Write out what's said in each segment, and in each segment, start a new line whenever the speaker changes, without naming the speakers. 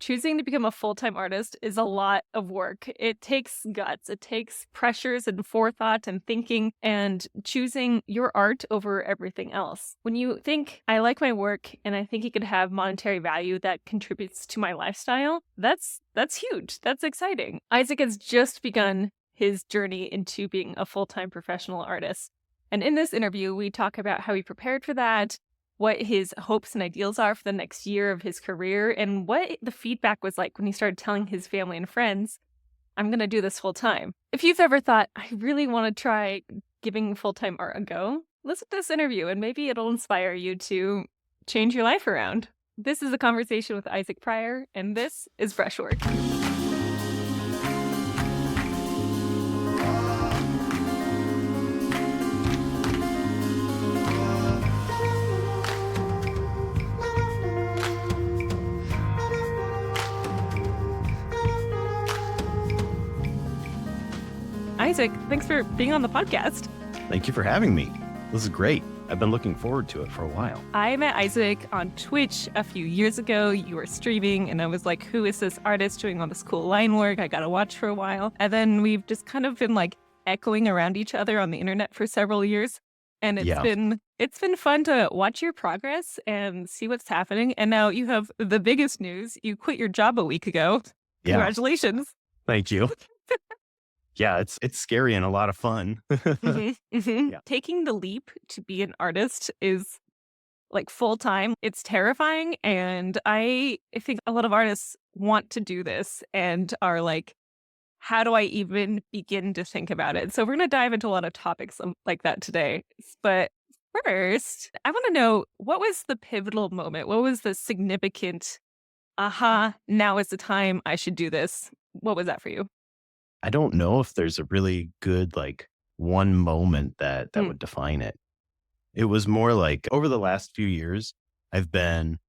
Choosing to become a full-time artist is a lot of work. It takes guts, it takes pressures and forethought and thinking and choosing your art over everything else. When you think, I like my work and I think it could have monetary value that contributes to my lifestyle, that's huge. That's exciting. Isaac has just begun his journey into being a full-time professional artist. And in this interview, we talk about how he prepared for that, what his hopes and ideals are for the next year of his career, and what the feedback was like when he started telling his family and friends, I'm going to do this full time. If you've ever thought, I really want to try giving full-time art a go, listen to this interview and maybe it'll inspire you to change your life around. This is a conversation with Isaac Pryor, and this is Brushwork. Isaac, thanks for being on the podcast.
Thank you for having me. This is great. I've been looking forward to it for a while.
I met Isaac on Twitch a few years ago. You were streaming, and I was like, who is this artist doing all this cool line work? I gotta watch for a while. And then we've just kind of been like echoing around each other on the internet for several years. And it's been fun to watch your progress and see what's happening. And now you have the biggest news. You quit your job a week ago.
Yeah.
Congratulations.
Thank you. Yeah, it's scary and a lot of fun. Yeah.
Taking the leap to be an artist is like full time. It's terrifying. And I think a lot of artists want to do this and are like, how do I even begin to think about it? So we're going to dive into a lot of topics like that today. But first, I want to know, what was the pivotal moment? What was the significant, aha, now is the time I should do this? What was that for you?
I don't know if there's a really good one moment that would define it. It was more like over the last few years, I've been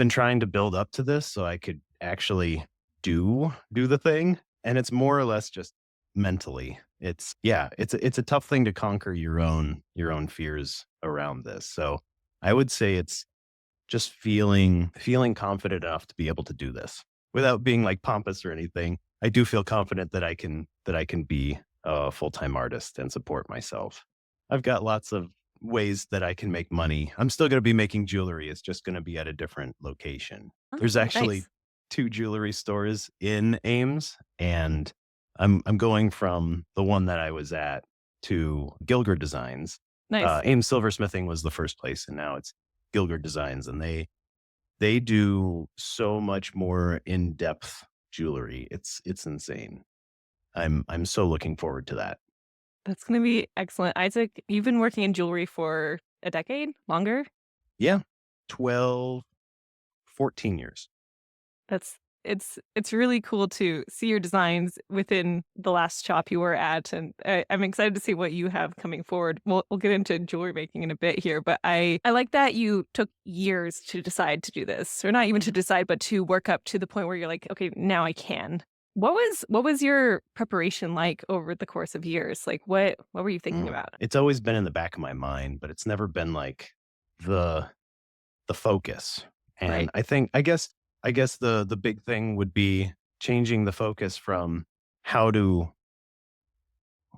trying to build up to this so I could actually do the thing. And it's more or less just mentally. It's a tough thing to conquer your own fears around this. So I would say it's just feeling confident enough to be able to do this without being like pompous or anything. I do feel confident that I can be a full-time artist and support myself. I've got lots of ways that I can make money. I'm still going to be making jewelry. It's just going to be at a different location. There's actually
Nice.
2 jewelry stores in Ames, and I'm going from the one that I was at to Gilger Designs.
Nice.
Ames Silversmithing was the first place, and now it's Gilger Designs, and they do so much more in-depth jewelry. It's insane. I'm so looking forward to that.
That's going to be excellent. Isaac, you've been working in jewelry for a decade, longer?
Yeah. 12, 14 years.
It's really cool to see your designs within the last shop you were at, and I'm excited to see what you have coming forward. We'll get into jewelry making in a bit here, but I like that you took years to decide to do this, or not even to decide, but to work up to the point where you're like, okay, now I can. What was your preparation like over the course of years? Like what were you thinking about?
It's always been in the back of my mind, but it's never been like the focus. And
Right.
I guess the big thing would be changing the focus from how to,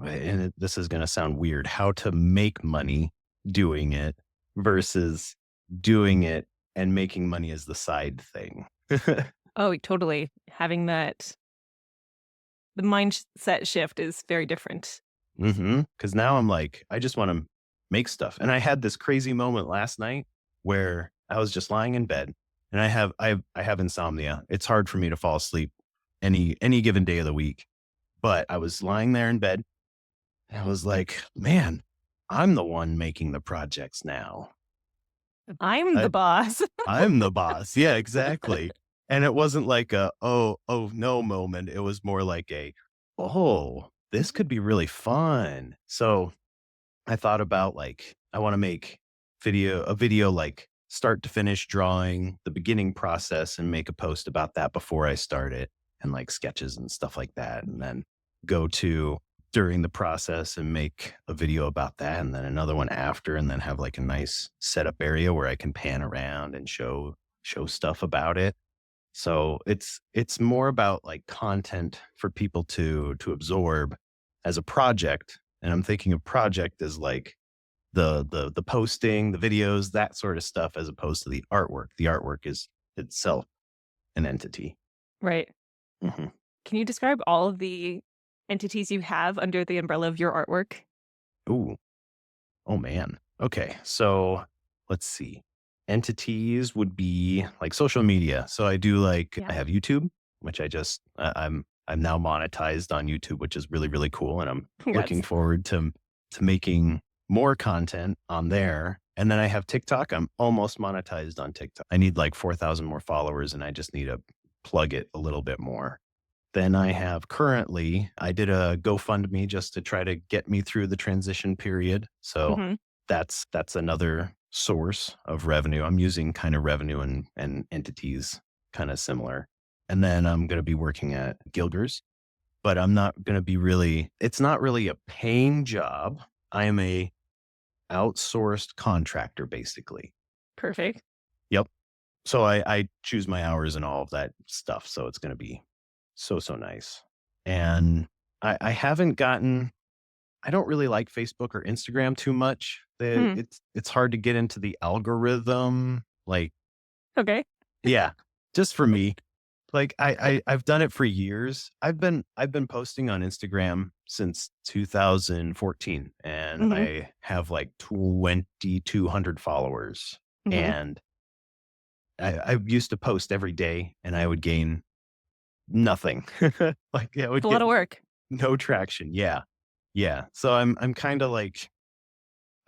and this is going to sound weird, how to make money doing it versus doing it and making money as the side thing.
Oh, totally. Having that, the mindset shift is very different.
Because now I'm like, I just want to make stuff. And I had this crazy moment last night where I was just lying in bed, and I have insomnia. It's hard for me to fall asleep any given day of the week. But I was lying there in bed, and I was like, man, I'm the one making the projects now.
I'm the boss.
I'm the boss. Yeah, exactly. And it wasn't like a, oh no moment. It was more like oh, this could be really fun. So I thought about I want to make a video like start to finish drawing the beginning process and make a post about that before I start it, and like sketches and stuff like that. And then go to during the process and make a video about that, and then another one after, and then have like a nice setup area where I can pan around and show stuff about it. So it's more about like content for people to absorb as a project. And I'm thinking of project as like the posting, the videos, that sort of stuff, as opposed to the artwork. The artwork is itself an entity.
Right.
Mhm.
Can you describe all of the entities you have under the umbrella of your artwork?
Ooh, oh man. Okay, so let's see. Entities would be like social media. So I do like I
Yeah.
have YouTube, which I'm now monetized on YouTube, which is really really cool, and I'm looking
Congrats.
forward to making more content on there. And then I have TikTok. I'm almost monetized on TikTok. I need like 4,000 more followers, and I just need to plug it a little bit more. Then I have currently, I did a GoFundMe just to try to get me through the transition period. So
Hmm.
that's another source of revenue. I'm using kind of revenue and entities kind of similar. And then I'm going to be working at Gilgers, but I'm not going to be really, it's not really a paying job. I am a outsourced contractor basically.
Perfect.
Yep. So I choose my hours and all of that stuff. So it's going to be so nice. And I haven't gotten, I don't really like Facebook or Instagram too much.
Hmm.
It's hard to get into the algorithm. Like,
Okay.
yeah, just for me. Like I've done it for years. I've been posting on Instagram since 2014, and
Hmm.
I have like 2,200 followers.
Hmm.
And I used to post every day and I would gain nothing. Like I
It's
would
a lot
get
of work.
no traction. Yeah. Yeah. So I'm kind of like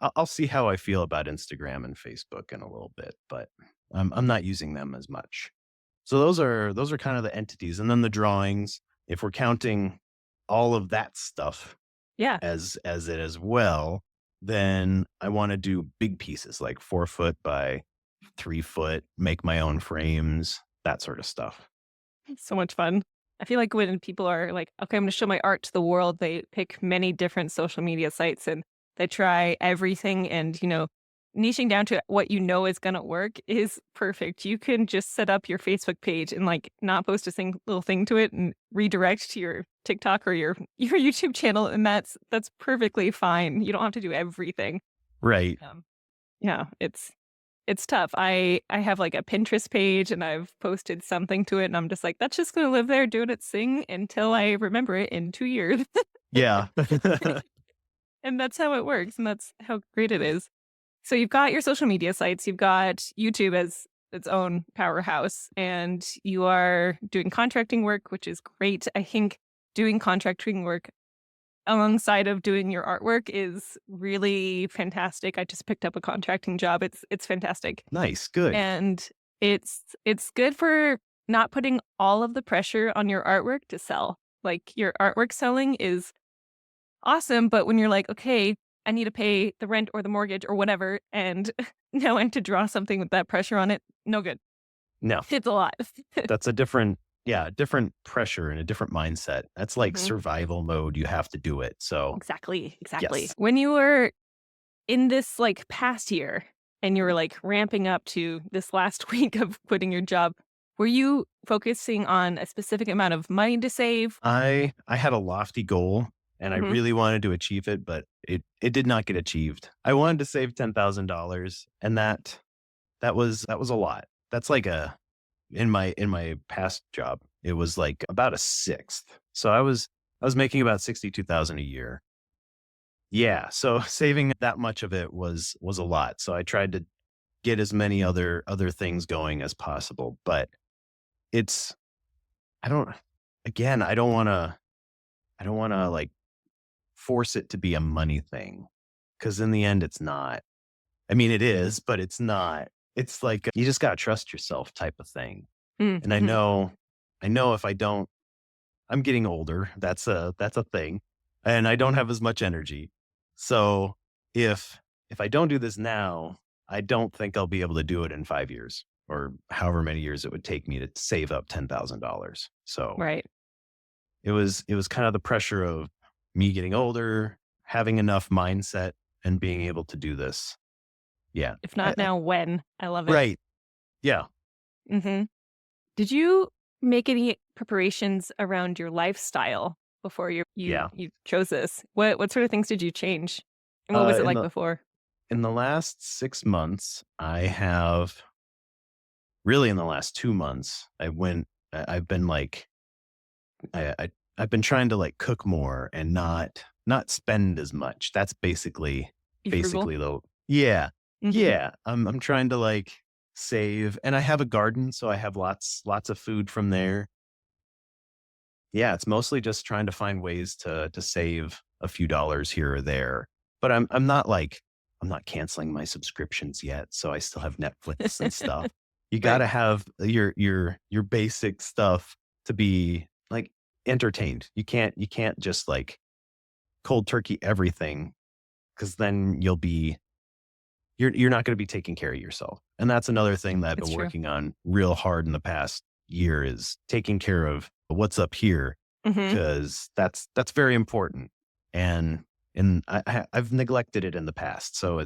I'll see how I feel about Instagram and Facebook in a little bit, but I'm not using them as much. So those are kind of the entities, and then the drawings. If we're counting all of that stuff
Yeah.
as it as well, then I want to do big pieces like 4 foot by 3 foot, make my own frames, that sort of stuff.
So much fun. I feel like when people are like, okay, I'm going to show my art to the world, they pick many different social media sites and they try everything. And, niching down to what you know is going to work is perfect. You can just set up your Facebook page and like not post a single thing to it and redirect to your TikTok or your, your YouTube channel. And that's perfectly fine. You don't have to do everything.
Right.
Yeah, it's tough. I have, like, a Pinterest page, and I've posted something to it, and I'm just like, "That's just gonna live there doing its thing until I remember it in 2 years."
Yeah.
And that's how it works, and that's how great it is. So you've got your social media sites, you've got YouTube as its own powerhouse, and you are doing contracting work, which is great. I think doing contracting work alongside of doing your artwork is really fantastic. I just picked up a contracting job. It's fantastic.
Nice. Good.
And it's good for not putting all of the pressure on your artwork to sell. Like, your artwork selling is awesome, but when you're like, "Okay, I need to pay the rent or the mortgage or whatever," and now and to draw something with that pressure on it, no good.
No.
It's a lot.
That's a different yeah, different pressure and a different mindset. That's like
Mhm.
survival mode, you have to do it. So,
Exactly, exactly.
yes.
When you were in this, like, past year and you were, like, ramping up to this last week of quitting your job, were you focusing on a specific amount of money to save?
I had a lofty goal and I
Mhm,
really wanted to achieve it, but it did not get achieved. I wanted to save $10,000, and that was a lot. That's like a in my past job, it was like about a sixth. So I was making about 62,000 a year. Yeah, so saving that much of it was a lot. So I tried to get as many other things going as possible, but it's I don't again, I don't wanna, like, force it to be a money thing, because in the end, it's not. I mean, it is, but it's not. It's like, you just gotta trust yourself type of thing, and I
mhm.
know I know if I don't I'm getting older, that's a thing, and I don't have as much energy. So, if I don't do this now, I don't think I'll be able to do it in 5 years or however many years it would take me to save up $10,000. So,
Right.
it was kind of the pressure of me getting older, having enough mindset, and being able to do this. Yeah.
If not
I
now, when? I love it.
right. Yeah.
Mhm. Did you make any preparations around your lifestyle before
Yeah.
you chose this? What sort of things did you change? And what was
Uh,
it
in
like
the
before?
in the last 6 months, I have really in the last 2 months, I've been like I've been trying to like cook more and not spend as much. That's
You frugal?
basically the yeah.
Mhm.
Yeah. I'm trying to like save, and I have a garden, so I have lots of food from there. Yeah, it's mostly just trying to find ways to save a few dollars here or there. But I'm not canceling my subscriptions yet, so I still have Netflix and stuff. You
Right.
gotta have your basic stuff to be like entertained. You can't just like cold turkey everything, because then you're not gonna be taking care of yourself. And that's another thing that I've
It's
been
true.
working on real hard in the past year is taking care of what's up here,
Mhm.
'cause that's very important, and I've neglected it in the past, so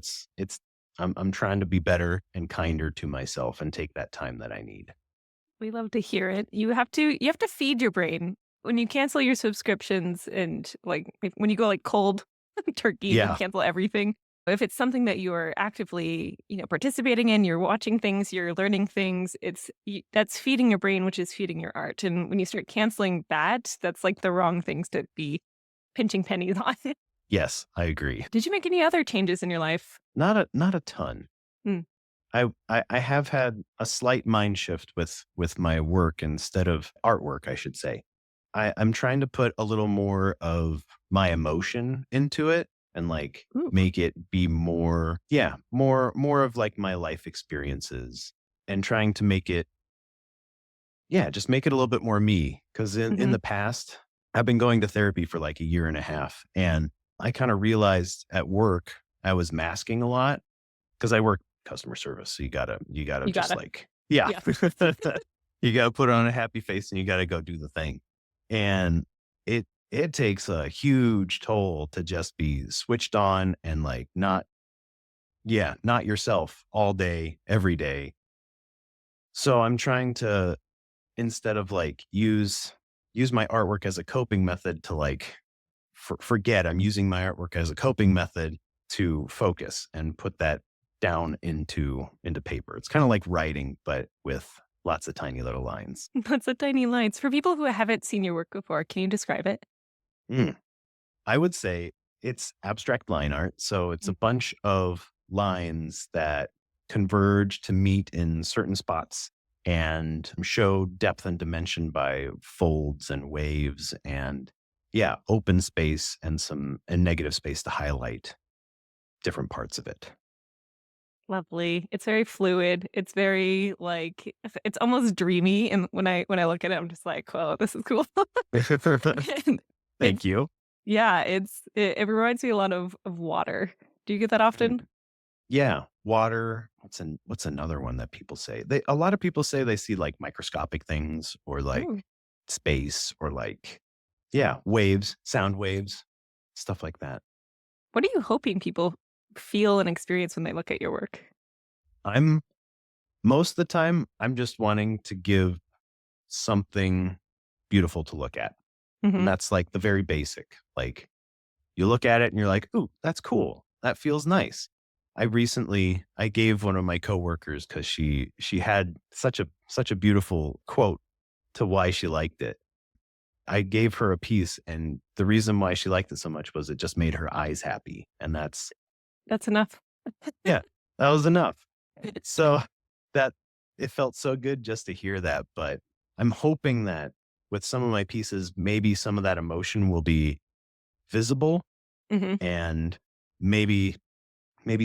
I'm trying to be better and kinder to myself and take that time that I need.
We love to hear it. You have to feed your brain. When you cancel your subscriptions and, like, when you go, like, cold turkey and you
Yeah.
cancel everything, if it's something that you are actively, participating in, you're watching things, you're learning things, that's feeding your brain, which is feeding your art, and when you start canceling that, that's, like, the wrong things to be pinching pennies on.
Yes, I agree.
Did you make any other changes in your life?
Not a ton.
Hmm.
I have had a slight mind shift with my work instead of artwork, I should say. I'm trying to put a little more of my emotion into it and like
Ooh.
make it be more, yeah, more of like my life experiences, and trying to make it, yeah, just make it a little bit more me. Cause in
Mhm.
the past, I've been going to therapy for like a year and a half. And I kind of realized at work I was masking a lot, 'cause I work customer service, so you gotta
You
just
gotta.
like yeah.
Yeah.
You gotta put on a happy face and you gotta go do the thing. And it takes a huge toll to just be switched on and like not yourself all day, every day. So I'm trying to, instead of like use my artwork as a coping method to like forget, I'm using my artwork as a coping method to focus and put that down into paper. It's kind of like writing, but with lots of tiny little lines.
That's a tiny lights. For people who haven't seen your work before, can you describe it?
Mm. I would say it's abstract line art. So it's a
Mm.
bunch of lines that converge to meet in certain spots and show depth and dimension by folds and waves and, yeah, open space and negative space to highlight different parts of it.
Lovely. It's very fluid. It's very, like, it's almost dreamy, and when I look at it, I'm just like, "Whoa, this is cool." And
Thank
it's
you.
yeah, it reminds me a lot of water. Do you get that
Mm.
often?
Yeah, water. What's another one that people say? A lot of people say they see like microscopic things or like
Ooh.
space or like, yeah, waves, sound waves, stuff like that.
What are you hoping people feel and experience when they look at your work?
I'm Most of the time I'm just wanting to give something beautiful to look at. And
Mhm.
that's like the very basic. Like you look at it and you're like, "Ooh, that's cool. That feels nice." I gave one of my coworkers, because she had such a beautiful quote to why she liked it. I gave her a piece, and the reason why she liked it so much was it just made her eyes happy, and that's
That's enough.
yeah, that was enough. So that it felt so good just to hear that, but I'm hoping that with some of my pieces, maybe some of that emotion will be visible,
Mhm.
and maybe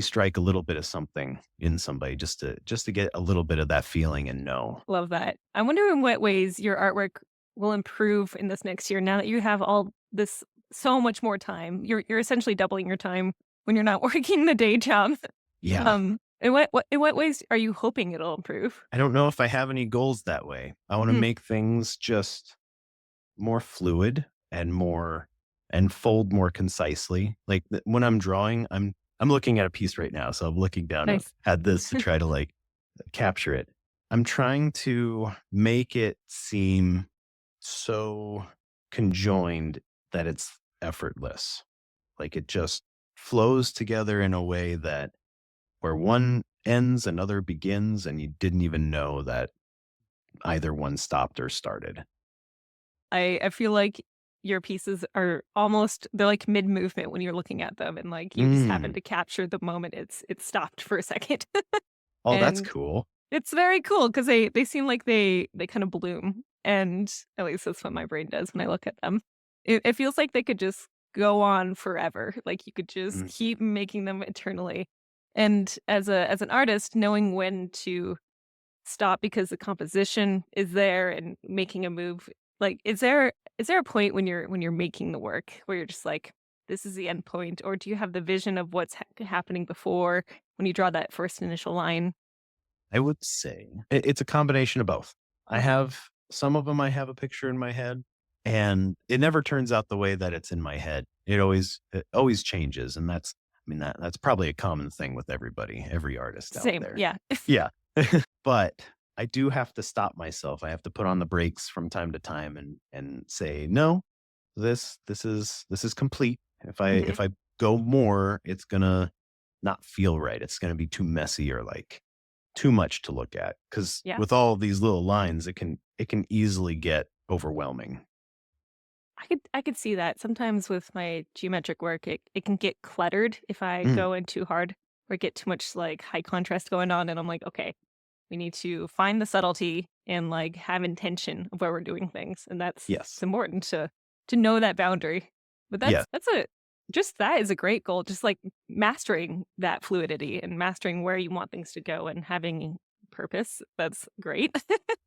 strike a little bit of something in somebody just to get a little bit of that feeling and know.
Love that. I wonder in what ways your artwork will improve in this next year now that you have all this so much more time. You're essentially doubling your time when you're not working the day job.
Yeah.
In what ways are you hoping it'll improve?
I don't know if I have any goals that way. I want to
Mm,
make things just more fluid and more and fold more concisely. Like when I'm drawing, I'm looking at a piece right now, so I'm looking down
nice.
at this to try to like capture it. I'm trying to make it seem so conjoined that it's effortless. Like it just flows together in a way that where one ends, another begins, and you didn't even know that either one stopped or started.
I feel like your pieces are almost they're like mid-movement when you're looking at them, and, like, you just happen
Mm.
to capture the moment it's stopped for a second.
Oh, that's
And
cool.
it's very cool because they seem like they kinda bloom, and at least that's what my brain does when I look at them. It feels like they could just go on forever, like, you could just
Mm.
keep making them eternally. And as an artist, knowing when to stop because the composition is there and making a move, like, is there a point when you're making the work where you're just like, "This is the end point," or do you have the vision of what's happening before when you draw that first initial line?
I would say it's a combination of both. I
Okay.
have some of them I have a picture in my head, and it never turns out the way that it's in my head. It always changes, and that's probably a common thing with everybody, every artist out
Same,
there.
yeah.
Yeah. But I do have to stop myself. I have to put on the brakes from time to time and say, "No, this is complete. If I
Mhm.
if I go more, it's gonna not feel right. It's gonna be too messy or like too much to look at. Because
Yeah.
with all these little lines, it can easily get overwhelming."
I could see that. Sometimes with my geometric work, it can get cluttered if I
Mm,
go in too hard or get too much, like, high contrast going on, and I'm like, "Okay, we need to find the subtlety and, like, have intention of where we're doing things," and it's
yes.
important to know that boundary. But
Yeah.
that's a just that is a great goal, just, like, mastering that fluidity and mastering where you want things to go and having purpose. That's great.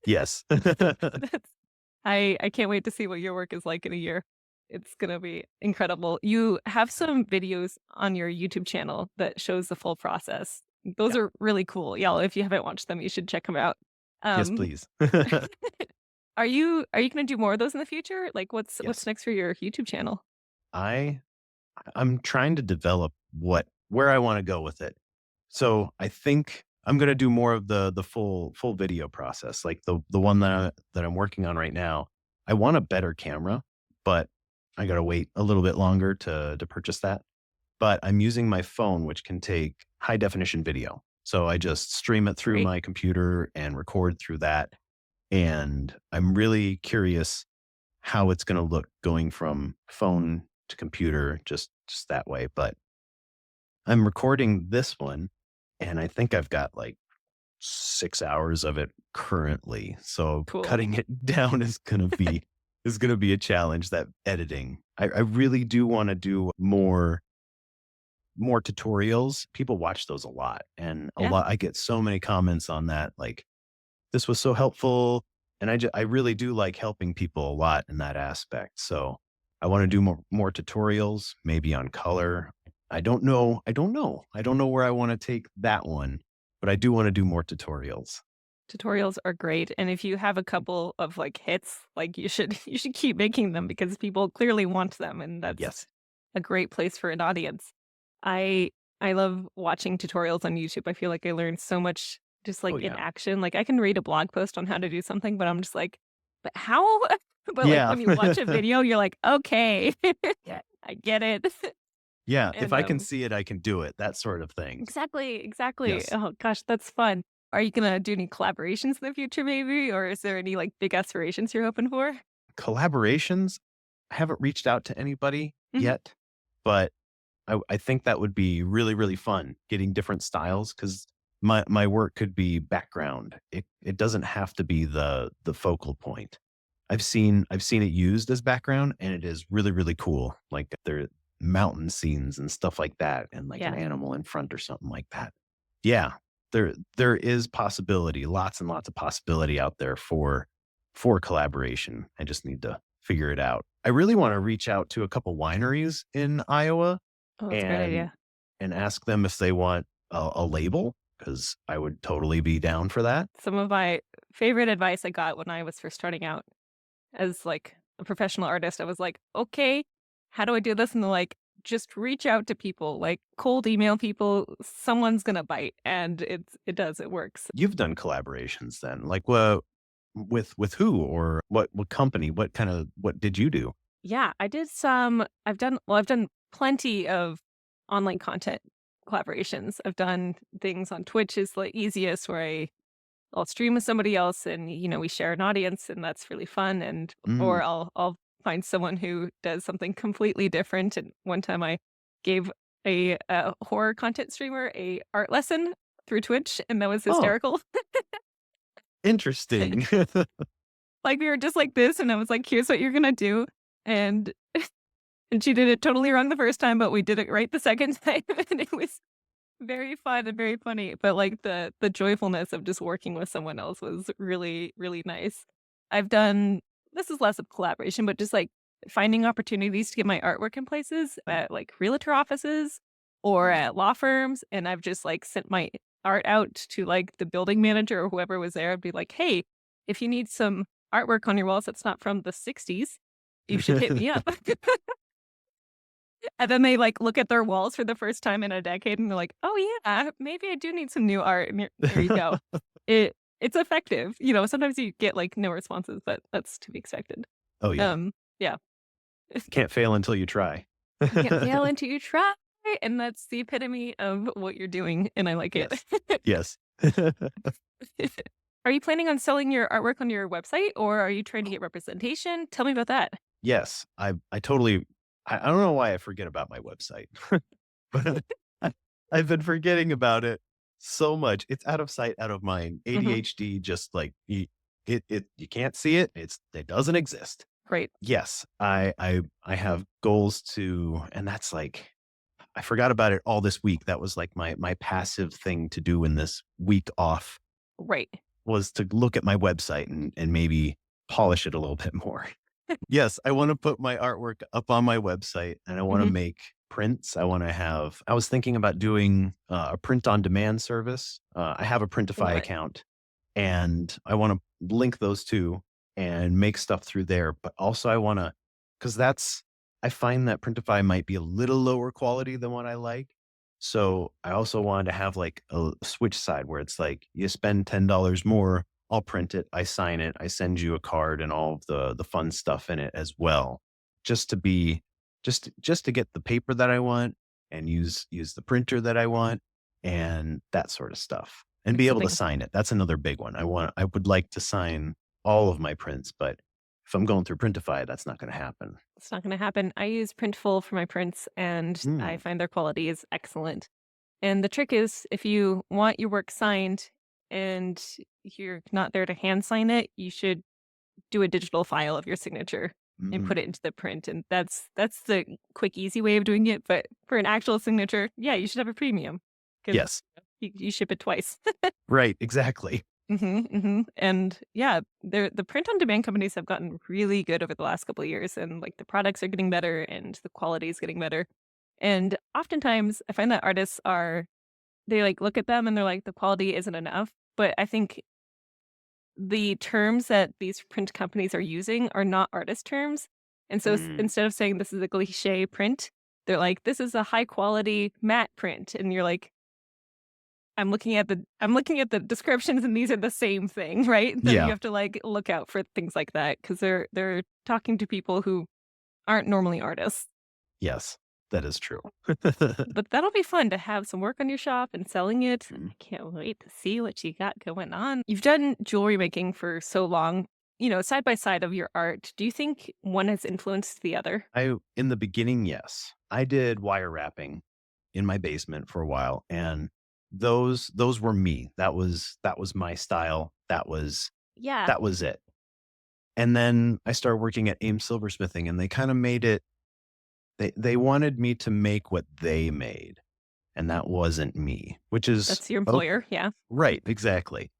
Yes.
That's I can't wait to see what your work is like in a year. It's gonna be incredible. You have some videos on your YouTube channel that shows the full process. Those
Yeah.
are really cool. Y'all, if you haven't watched them, you should check them out.
Yes,
Um,
please.
are you gonna do more of those in the future? Like, what's
Yes.
next for your YouTube channel?
I I'm trying to develop where I wanna go with it. So, I think I'm gonna do more of the full video process, like the one that I'm working on right now. I want a better camera, but I gotta wait a little bit longer to purchase that. But I'm using my phone, which can take high definition video. So, I just stream it through
Great.
my computer and record through that, and I'm really curious how it's gonna look going from phone to computer just that way. But I'm recording this one, and I think I've got, like, 6 hours of it currently, so
Cool.
cutting it down is gonna be a challenge, that editing. I really do wanna do more tutorials. People watch those a lot, and
Yeah.
I get so many comments on that, like, "This was so helpful," and I really do like helping people a lot in that aspect, so I wanna do more tutorials, maybe on color. I don't know where I wanna take that one, but I do wanna do more tutorials.
Tutorials are great, and if you have a couple of, like, hits, like, you should you should keep making them because people clearly want them, and that's
Yes.
a great place for an audience. I I love watching tutorials on YouTube. I feel like I learn so much just,
Oh,
like, in
yeah.
action. Like, I can read a blog post on how to do something, but I'm just like, "But how?" But, like,
Yeah.
when you watch a video, you're like, "Okay. Yeah, I get it."
Yeah, if
And,
I can see it, I can do it, that sort of thing.
exactly, exactly.
Yes.
Oh gosh, that's fun. Are you gonna do any collaborations in the future maybe, or is there any, like, big aspirations you're hoping for?
Collaborations, I haven't reached out to anybody
Mhm.
yet, but I think that would be really, really fun getting different styles because my work could be background. It doesn't have to be the focal point. I've seen it used as background, and it is really, really cool. Like there mountain scenes and stuff like that, and like an
Yeah.
animal in front or something like that. Yeah, there is possibility, lots and lots of possibility out there for collaboration. I just need to figure it out. I really want to reach out to a couple wineries in Iowa
Oh, that's a great
and
idea.
ask them if they want a label because I would totally be down for that.
Some of my favorite advice I got when I was first starting out as, like, a professional artist, I was like, "Okay, how do I do this?" And they're like, just reach out to people, like cold email people, someone's gonna bite. And it works.
You've done collaborations then, like with who or what company? What did you do?
Yeah, I did some I've done plenty of online content collaborations. I've done things on Twitch is the easiest where I'll stream with somebody else and we share an audience and that's really fun and
Mm.
or I'll find someone who does something completely different. And one time I gave a horror content streamer a art lesson through Twitch and that was
Oh,
hysterical.
interesting.
Like we were just like this and I was like, here's what you're gonna do. And and she did it totally wrong the first time, but we did it right the second time. And it was very fun and very funny. But like the joyfulness of just working with someone else was really, really nice. I've done this is less of collaboration, but just like finding opportunities to get my artwork in places at like realtor offices or at law firms. And I've just like sent my art out to like the building manager or whoever was there. I'd be like, hey, if you need some artwork on your walls that's not from the 60s, you should hit me up. And then they, like, look at their walls for the first time in a decade, and they're like, "Oh, yeah, maybe I do need some new art," and here you go. It's effective, sometimes you get, like, no responses, but that's to be expected.
Oh, yeah.
Yeah.
Can't fail until you try.
You can't fail until you try, and that's the epitome of what you're doing, and I like it.
Yes. Yes.
Are you planning on selling your artwork on your website, or are you trying to get representation? Tell me about that.
Yes. I totally I don't know why I forget about my website, but I I've been forgetting about it so much. It's out of sight, out of mind.
Mhm.
ADHD just like you can't see it. It doesn't exist.
Right.
Yes, I have goals to and that's like I forgot about it all this week. That was like my passive thing to do in this week off
Right.
was to look at my website and maybe polish it a little bit more. Yes, I wanna put my artwork up on my website, and I wanna
Mhm.
make prints. I was thinking about doing, a print on demand service. I have a
Love
Printify
it.
account, and I wanna link those 2 and make stuff through there, but also I wanna 'cause that's I find that Printify might be a little lower quality than what I like. So, I also wanted to have, like, a switch side where it's like, you spend $10 more, I'll print it, I sign it, I send you a card and all of the fun stuff in it as well, just to be just to get the paper that I want and use the printer that I want and that sort of stuff, and
Like
be able to
something
sign it. That's another big one. I would like to sign all of my prints, but if I'm going through Printify, that's not gonna happen.
It's not gonna happen. I use Printful for my prints, and I
Mm,
find their quality is excellent. And the trick is, if you want your work signed and you're not there to hand sign it, you should do a digital file of your signature and
mm,
put it into the print, and that's the quick, easy way of doing it, but for an actual signature, yeah, you should have a premium 'cause
yes.
you ship it twice.
Right, exactly.
Mhm, mhm, and yeah, the print on demand companies have gotten really good over the last couple of years, and, like, the products are getting better and the quality is getting better, and oftentimes, I find that artists they, like, look at them and they're like, "The quality isn't enough," but I think the terms that these print companies are using are not artist terms, and so
Mm,
instead of saying this is a cliché print, they're like, "This is a high quality matte print," and you're like, I'm looking at the descriptions and these are the same thing, right? So you
yeah,
have to, like, look out for things like that because they're talking to people who aren't normally artists.
yes, that is true.
But that'll be fun to have some work on your shop and selling it, and
Mm.
I can't wait to see what you got going on. You've done jewelry making for so long, side by side of your art. Do you think one has influenced the other?
In the beginning, yes. I did wire wrapping in my basement for a while, and those were me. That was my style.
Yeah,
That was it. And then I started working at AIM Silversmithing, and they kinda made it they wanted me to make what they made, and that wasn't me, which is
that's your
oh
employer, yeah.
right, exactly.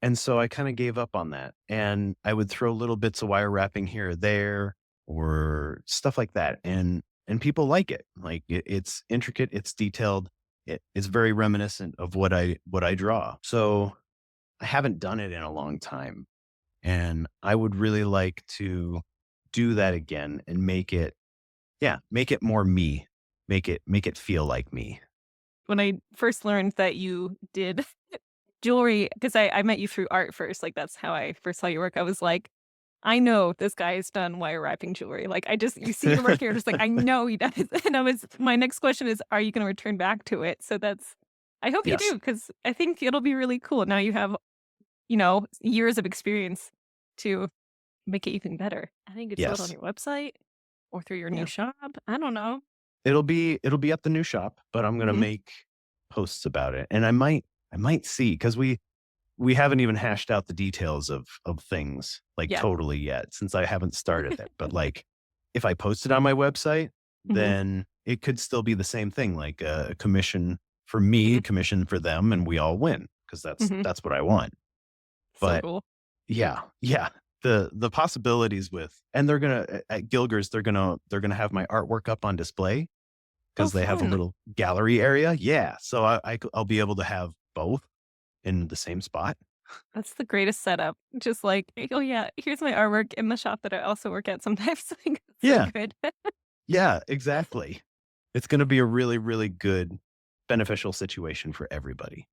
And so I kinda gave up on that, and I would throw little bits of wire wrapping here or there or stuff like that, and people like it. Like, it's intricate, it's detailed, it's very reminiscent of what I draw. So, I haven't done it in a long time, and I would really like to do that again and make it Yeah, make it more me. Make it feel like me.
When I first learned that you did jewelry, because I met you through art first, like that's how I first saw your work. I was like, I know this guy has done wire wrapping jewelry. Like you see your work here, just like I know he does. And my next question is, are you going to return back to it? So I hope you do,
Yes.
because I think it'll be really cool. Now you have, years of experience to make it even better. I think it's sold on
Yes.
your website or through your new
Yeah.
shop. I don't know.
It'll be at the new shop, but I'm gonna
Hmm.
make posts about it. And I might see because we haven't even hashed out the details of things like
Yeah.
totally yet since I haven't started it. But like if I post it on my website,
Hmm.
then it could still be the same thing, like a commission for me,
Hmm.
a commission for them, and we all win because that's
Hmm.
that's what I want.
So
But
cool.
yeah, yeah. The possibilities with and they're gonna at Gilger's, they're gonna have my artwork up on display
Oh,
because they have a
fun.
little gallery area. Yeah. So I'll be able to have both in the same spot.
That's the greatest setup. Just like, oh yeah, here's my artwork in the shop that I also work at sometimes. Like, it's so
Yeah.
good.
Yeah, exactly. It's gonna be a really, really good beneficial situation for everybody.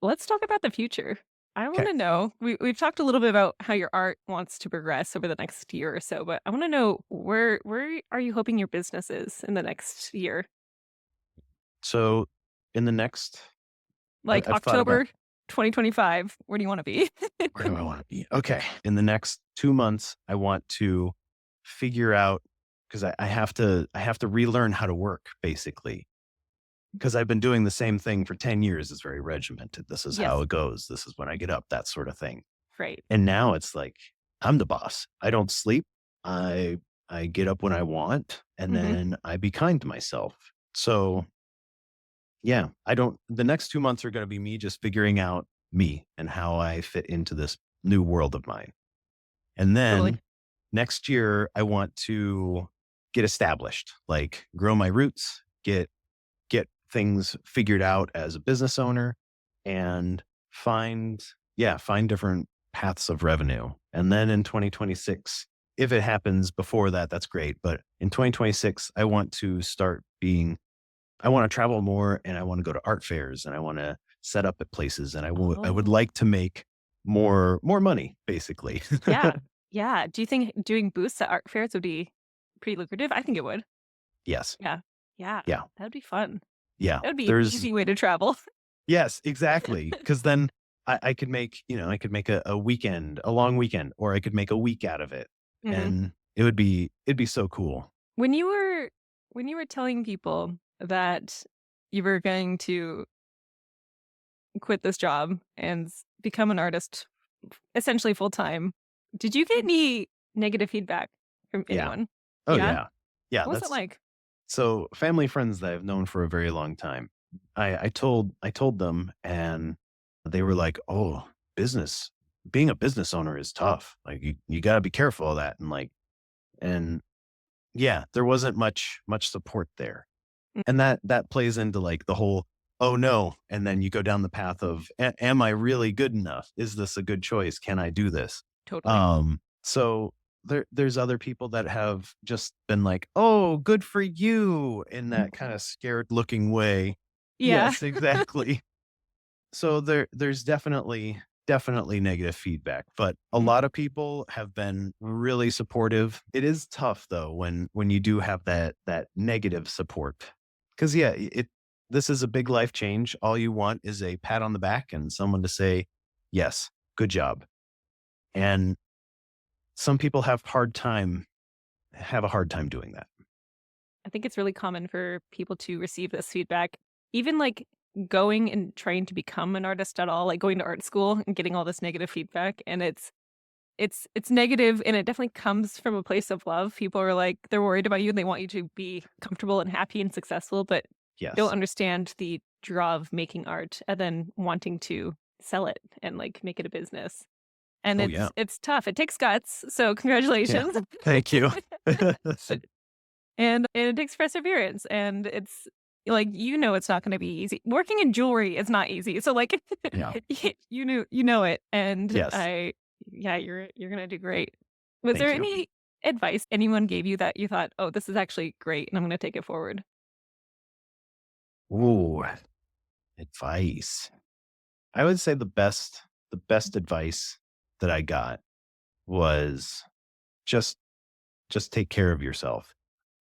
Let's talk about the future. I want
Okay.
to know. We've talked a little bit about how your art wants to progress over the next year or so, but I want to know where are you hoping your business is in the next year?
So in the next
Like
I've thought about
October 2025. Where do you want to be?
where do I want to be? Okay. In the next 2 months, I want to figure out because I have to relearn how to work basically. Because I've been doing the same thing for 10 years. It's very regimented. This is how
Yes,
it goes. This is when I get up, that sort of thing.
right.
And now it's like I'm the boss. I don't sleep. I I get up when I want and
Hmm.
then I be kind to myself. So yeah, I don't the next 2 months are gonna be me just figuring out me and how I fit into this new world of mine. And
Totally.
then next year I want to get established, like grow my roots, get things figured out as a business owner and find different paths of revenue. And then in 2026, if it happens before that, that's great. But in 2026, I want to travel more and I want to go to art fairs and I want to set up at places and I would
Oh,
like to make more money basically.
yeah. Yeah. Do you think doing booths at art fairs would be pretty lucrative? I think it would.
Yes.
Yeah. Yeah.
Yeah.
That'd be fun.
Yeah.
That would be an
There's
easy way to travel.
Yes, exactly. Because then I could make, I could make a weekend, a long weekend, or I could make a week out of it.
Hmm.
And it'd be so cool.
When you were telling people that you were going to quit this job and become an artist essentially full time, did you get any negative feedback from
Yeah.
anyone?
Oh
Yeah?
yeah. Yeah.
What was it
That's
like?
so family friends that I've known for a very long time. I told them and they were like, oh, business, being a business owner is tough. Like you gotta be careful of that. And yeah, there wasn't much support there.
Mm,
And that plays into, like, the whole, "Oh, no," and then you go down the path of, Am I really good enough? Is this a good choice? Can I do this?"
totally.
So there's other people that have just been like, "Oh, good for you," in that kinda scared-looking way.
Yeah.
Yes, exactly. So there's definitely negative feedback, but a
Mm,
lot of people have been really supportive. It is tough though when you do have that negative support. Cause yeah, this is a big life change. All you want is a pat on the back and someone to say, yes, good job. And some people have a hard time doing that.
I think it's really common for people to receive this feedback, even like going and trying to become an artist at all, like going to art school and getting all this negative feedback. And it's negative and it definitely comes from a place of love. People are like, they're worried about you and they want you to be comfortable and happy and successful, but don't
Yes.
understand the draw of making art and then wanting to sell it and like make it a business. And
Oh yeah.
it's tough. It takes guts. So
Yeah.
congratulations.
Thank you.
And it takes perseverance and it's like it's not going to be easy. Working in jewelry is not easy. So like
Yeah.
you know it and
Yes.
I yeah, you're going to do great. Was there
Thank you.
any advice anyone gave you that you thought, oh, this is actually great and I'm going to take it forward?
Ooh, advice. I would say the best advice that I got was just just take care of yourself.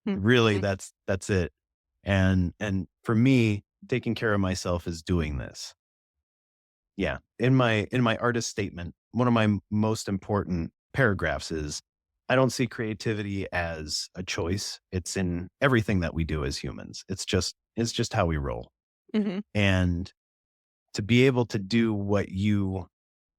Hmm.
Really, that's it. And for me, taking care of myself is doing this. Yeah. In my artist statement, one of my most important paragraphs is I don't see creativity as a choice. It's in everything that we do as humans. It's just how we roll.
Hmm.
And to be able to do what you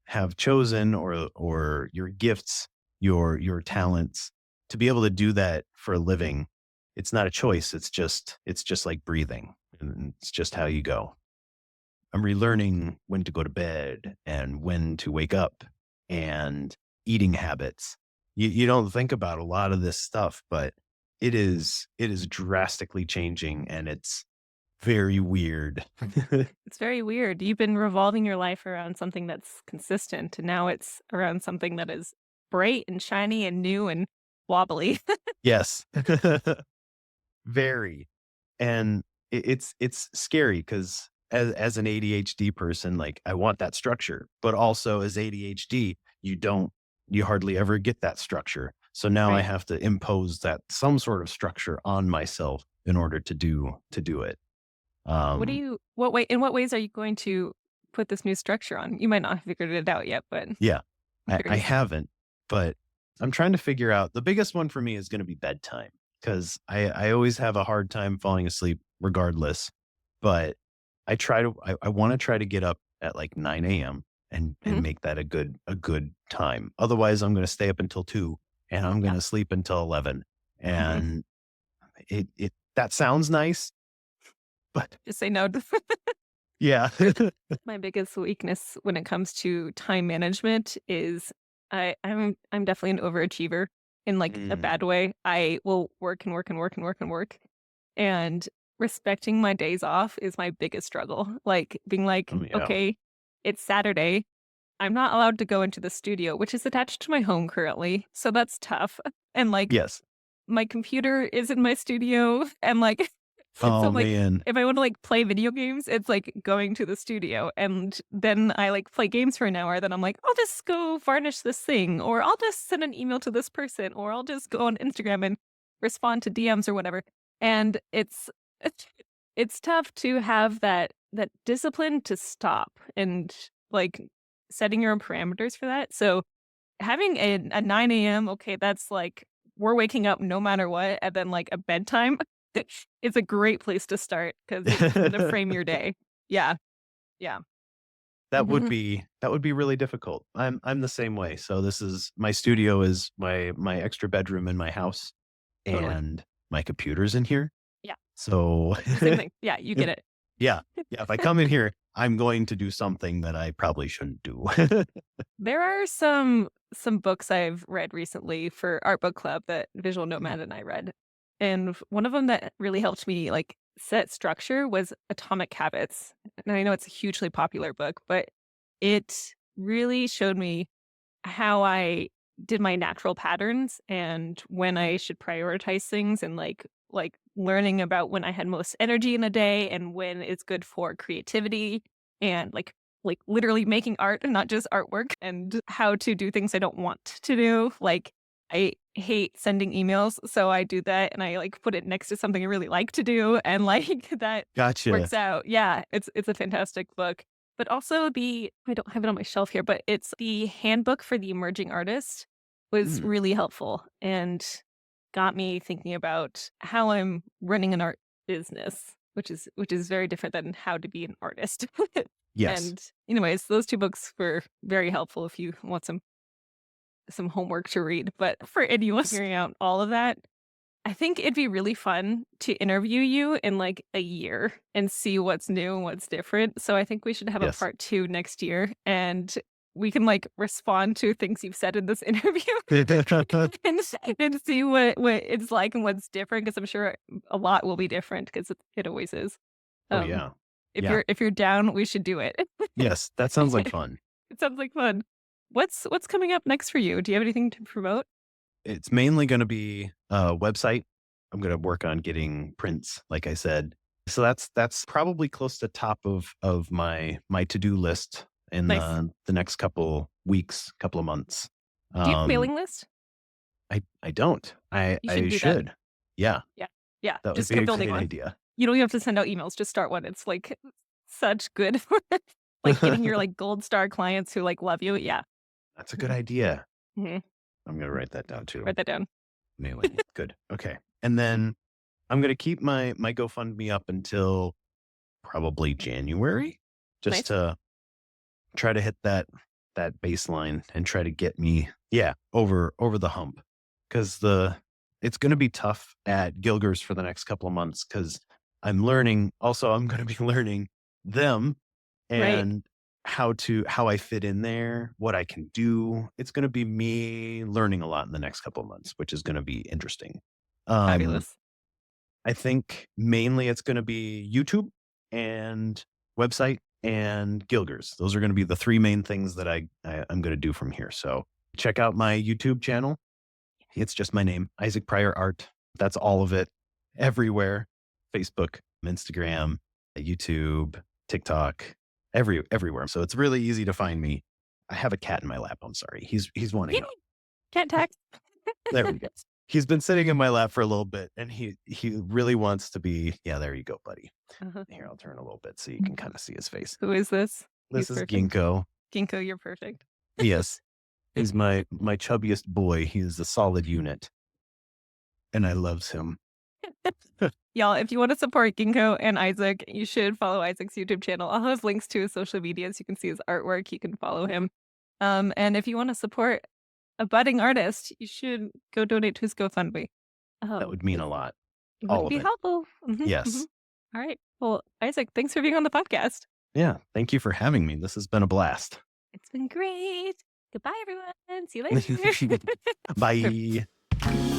have chosen or your gifts, your talents, to be able to do that for a living, it's not a choice. It's just like breathing. And it's just how you go. I'm relearning when to go to bed and when to wake up and eating habits. You don't think about a lot of this stuff, but it is drastically changing and it's very weird.
It's very weird. You've been revolving your life around something that's consistent, and now it's around something that is bright and shiny and new and wobbly.
Yes. Very. And it's scary because as an ADHD person, like I want that structure, but also as ADHD, you hardly ever get that structure. So now I
Right.
have to impose that some sort of structure on myself in order to do it. Um,
In what ways are you going to put this new structure on? You might not have figured it out yet, but I'm
yeah, I
curious.
haven't, but I'm trying to figure out the biggest one for me is going to be bedtime because I always have a hard time falling asleep regardless. But I want to try to get up at like 9 a.m. and
Mhm.
make that a good time. Otherwise, I'm going to stay up until 2 and I'm going
Yeah.
to sleep until 11.
Mhm.
And it that sounds nice, but
Just say no.
yeah.
My biggest weakness when it comes to time management is I'm definitely an overachiever in like a
Mm,
bad way. I will work and work and work and work and work. And respecting my days off is my biggest struggle. Like being like,
yeah.
okay, it's Saturday. I'm not allowed to go into the studio, which is attached to my home currently. So that's tough. And like
Yes.
my computer is in my studio and like so
Oh
like
man.
if I want to like play video games, it's like going to the studio and then I like play games for an hour, then I'm like, I'll just go varnish this thing, or I'll just send an email to this person, or I'll just go on Instagram and respond to DMs or whatever. And it's tough to have that discipline to stop and like setting your own parameters for that. So having a 9 a.m., okay, that's like we're waking up no matter what, and then, like, a bedtime, it's a great place to start because it's gonna frame your day. Yeah, yeah.
That would be really difficult. I'm the same way. So this is my studio is my extra bedroom in my house
Totally.
and my computer's in here.
Yeah,
So
same thing. Yeah, you
if
get it.
yeah, yeah, if I come in here, I'm going to do something that I probably shouldn't do.
There are some books I've read recently for Art Book Club that Visual
Mm,
Nomad and I read, and one of them that really helped me, like, set structure was Atomic Habits, and I know it's a hugely popular book, but it really showed me how I did my natural patterns and when I should prioritize things and like learning about when I had most energy in the day and when it's good for creativity and like literally making art and not just artwork and how to do things I don't want to do. Like I hate sending emails, so I do that and I like put it next to something I really like to do and like that
gotcha.
works out. Yeah, it's a fantastic book. But also I don't have it on my shelf here, but it's the Handbook for the Emerging Artist was
Mm,
really helpful and got me thinking about how I'm running an art business, which is very different than how to be an artist.
yes.
And anyways, those 2 books were very helpful if you want some homework to read. But for anyone figuring out all of that, I think it'd be really fun to interview you in like a year and see what's new and what's different. So I think we should have a
Yes.
part 2 next year and we can like respond to things you've said in this interview and, and see what it's like and what's different because I'm sure a lot will be different because it always is.
Oh
Um,
yeah.
if
Yeah.
you're down, we should do it.
Yes, that sounds like fun.
It sounds like fun. What's coming up next for you? Do you have anything to promote?
It's mainly going to be a website. I'm going to work on getting prints, like I said. So that's probably close to top of my to-do list in
Nice.
the next couple weeks, couple of months.
Do you have a
Um,
mailing list?
I don't.
You should
I
do that.
should. Yeah,
Yeah. Yeah.
that would
Just
be
start
a
building
great
one.
idea.
You don't even have to send out emails. Just start one. It's like such good for like getting your like gold star clients who like love you. Yeah.
That's a good idea.
Hmm.
I'm going to write that down too.
Write that down.
Mailing. Good. Okay. And then I'm going to keep my GoFundMe up until probably January, just
Nice.
to try to hit that baseline and try to get me, yeah, over the hump. Because it's going to be tough at Gilgers for the next couple of months because I'm learning. Also, I'm going to be learning them
Right.
and how I fit in there, what I can do. It's going to be me learning a lot in the next couple of months, which is going to be interesting. Um,
Fabulous.
I think mainly it's going to be YouTube and website and Gilgers. Those are going to be the three main things that I'm going to do from here. So check out my YouTube channel. It's just my name, Isaac Pryor Art. That's all of it, everywhere: Facebook, Instagram, YouTube, TikTok, everywhere. So it's really easy to find me. I have a cat in my lap. I'm sorry. He's wanting out.
Cat tax.
There we go. He's been sitting in my lap for a little bit, and he really wants to be. Yeah, there you go, buddy.
Uh-huh.
Here, I'll turn a little bit so you can kind of see his face.
Who is this?
This
He's
is
perfect.
Ginkgo.
Ginkgo, you're perfect.
Yes, he's my chubbiest boy. He is a solid unit, and I loves him.
Y'all, if you want to support Ginkgo and Isaac, you should follow Isaac's YouTube channel. I'll have links to his social medias. You can see his artwork. You can follow him. And if you want to support a budding artist, you should go donate to his GoFundMe.
That would mean a lot.
It
All
would
of
be
it.
helpful. Mhm,
Yes.
mhm. All right. Well, Isaac, thanks for being on the podcast.
Yeah. Thank you for having me. This has been a blast.
It's been great. Goodbye, everyone. See you later.
Bye.